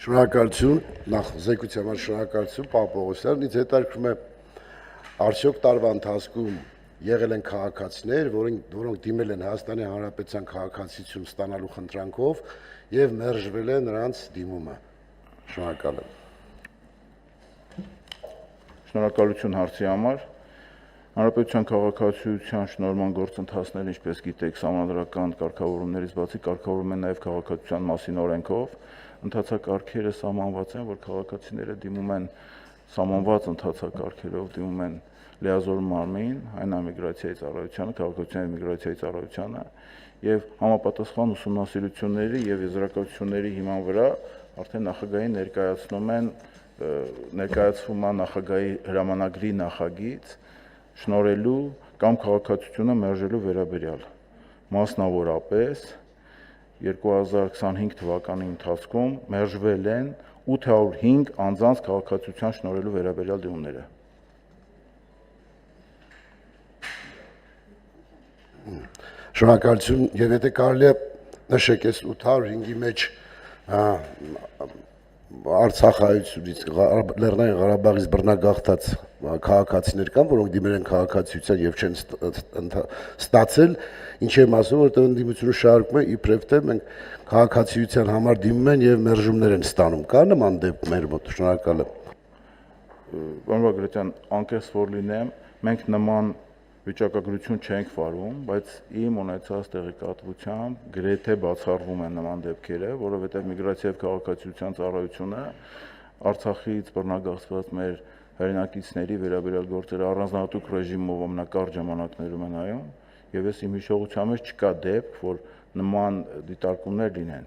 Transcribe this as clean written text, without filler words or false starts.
Շնորհակալություն, նախ զեկույցի համար շնորհակալություն, պարոն Պողոսյան, ինձ հետաքրքրում է արդյոք տարվա ընթացքում եղել են քաղաքացիներ, որոնք դիմել են Հայաստանի Հանրապետության քաղաքացիություն ստանալու խնդրանքով եւ մերժվել է նրանց դիմումը։ Շնորհակալ եմ։ Շնորհակալություն հարցի համար։ Հանրապետության քաղաքացիության շնորհման գործընթացները, ինչպես գիտեք, սահմանադրական կարգավորումներից բացի կարգավորվում են նաև քաղաքացիության մասին օրենքով։ Ընթացակարգերը սահմանված են, որ քաղաքացիները դիմում են սահմանված ընթացակարգերով դիմում են լիազոր մարմին, այն միգրացիայի ծառայությանը, քաղաքացիության միգրացիայի ծառայությանը եւ համապատասխան ուսումնասիրությունների եւ եզրակացությունների հիման վրա արդեն նախագահին ներկայացվում է նախագահի հրամանագրի նախագիծ շնորհելու կամ քաղաքացիությունը մերժելու վերաբերյալ։ Մասնավորապես 2025 թվականի ընթացքում մերժվել են 805 անձանց քաղաքացիության շնորհելու վերաբերյալ դիմումները։ Շնորհակալություն, եւ եթե կարելի է նշեք, այս 805-ի մեջ Արցախայից, Լեռնային Ղարաբաղից բռնագաղթած քաղաքացիներ կան, որոնք դիմել են քաղաքացիության եւ չեն ստացել, ինչի եմ ասում, որտեղ ընդդիմությունը շարունակում է իբրև թե մենք քաղաքացիության համար դիմում են եւ մերժումներ են ստանում։ Կա նման դեպք մեր մոտ։ Շնորհակալ եմ։ Պարոն Բագրատյան, անկեղծ որ լինեմ, մենք նման վիճակագրություն չենք վարում, բայց իմ ունեցած տեղեկատվությամբ գրեթե բացառվում են նման դեպքերը, որովհետև միգրացիա եւ քաղաքացիության ծառայությունը Արցախից բռնագաղթված մեր հայրենակիցների վերաբերյալ գործերը առանձնահատուկ ռեժիմով ամենակարճ ժամանակներում են նայում, եւ ես իմ հիշողության մեջ չկա դեպք, որ նման դիտարկումներ լինեն։